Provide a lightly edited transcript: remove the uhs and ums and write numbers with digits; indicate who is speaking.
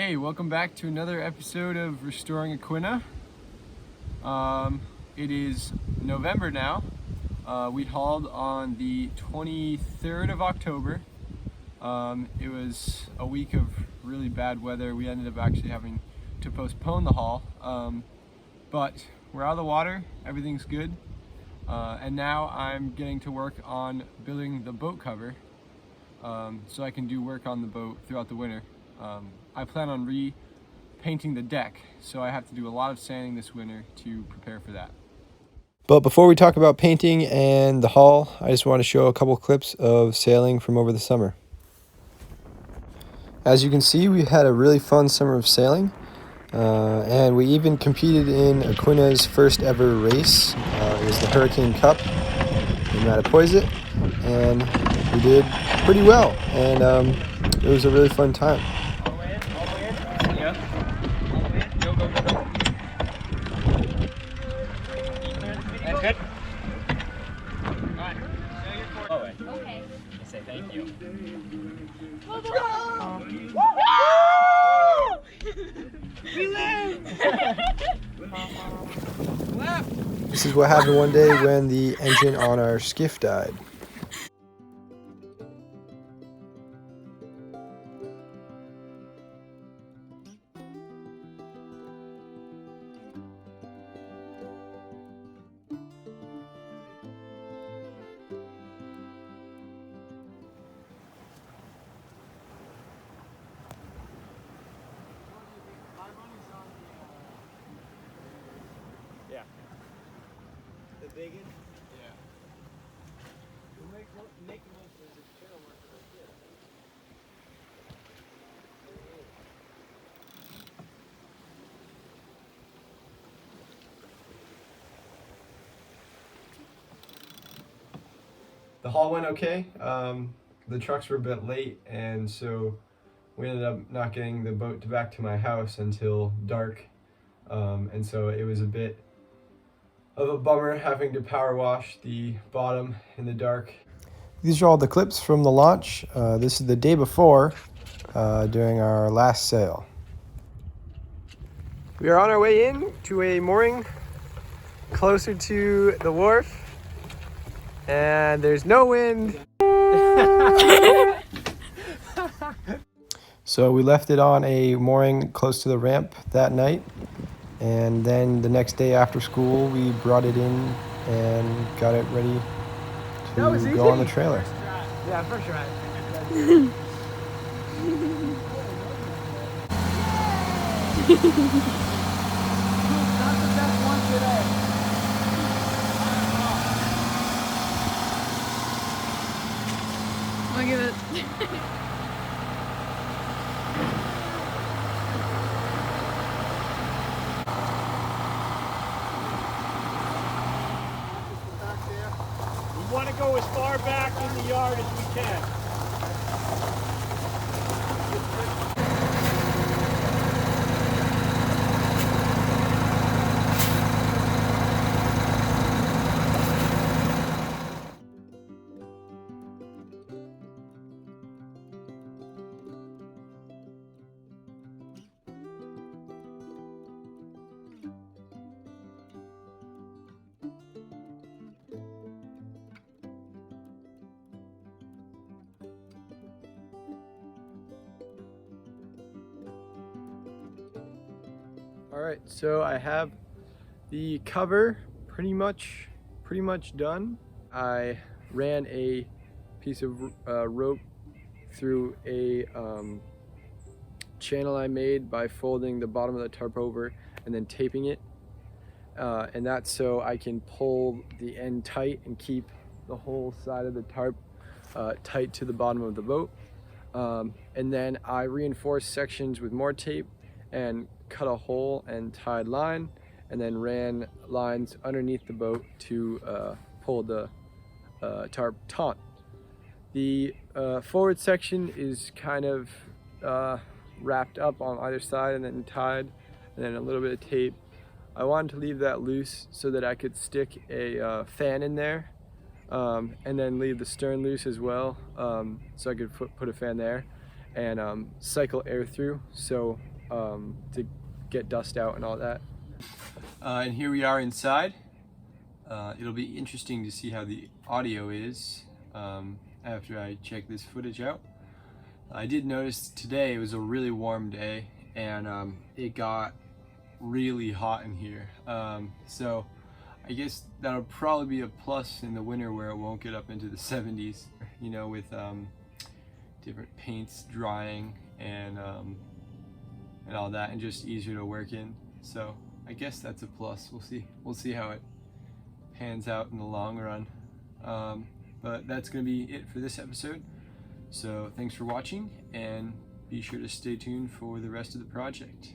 Speaker 1: Hey, welcome back to another episode of Restoring Aquina. It is November now. We hauled on the 23rd of October. It was a week of really bad weather. We ended up actually having to postpone the haul. But we're out of the water, everything's good. And now I'm getting to work on building the boat cover so I can do work on the boat throughout the winter. I plan on repainting the deck, so I have to do a lot of sanding this winter to prepare for that.
Speaker 2: But before we talk about painting and the haul, I just want to show a couple clips of sailing from over the summer. As you can see, we had a really fun summer of sailing, and we even competed in Aquina's first ever race. It was the Hurricane Cup in Mattapoisett, and we did pretty well, and it was a really fun time.
Speaker 1: That's good. Alright, show your forward. Okay. Say thank you. We live!
Speaker 2: This is what happened one day when the engine on our skiff died.
Speaker 1: Yeah. The big one? Yeah. We'll make the most of this channel marker right here.
Speaker 2: The haul went okay. The trucks were a bit late, and so we ended up not getting the boat back to my house until dark. And so it was a bit of a bummer having to power wash the bottom in the dark. These are all the clips from the launch. This is the day before, during our last sail. We are on our way in to a mooring closer to the wharf, and there's no wind. So we left it on a mooring close to the ramp that night, and then the next day after school we brought it in and got it ready to go on the trailer.
Speaker 1: Yeah, for sure. Not the best one today.
Speaker 3: Look at it.
Speaker 1: We want to go as far back in the yard as we can.
Speaker 2: Alright, so I have the cover pretty much done. I ran a piece of rope through a channel I made by folding the bottom of the tarp over and then taping it. And that's so I can pull the end tight and keep the whole side of the tarp tight to the bottom of the boat. And then I reinforced sections with more tape and cut a hole and tied line, and then ran lines underneath the boat to pull the tarp taut. The forward section is kind of wrapped up on either side and then tied, and then a little bit of tape. I wanted to leave that loose so that I could stick a fan in there, and then leave the stern loose as well, so I could put a fan there and cycle air through. So to get dust out and all that.
Speaker 1: And here we are inside. It'll be interesting to see how the audio is after I check this footage out. I did notice today it was a really warm day, and it got really hot in here. So I guess that'll probably be a plus in the winter where it won't get up into the 70s, you know, with different paints drying and all that, and just easier to work in. So I guess that's a plus. We'll see how it pans out in the long run. But that's gonna be it for this episode. So thanks for watching, and be sure to stay tuned for the rest of the project.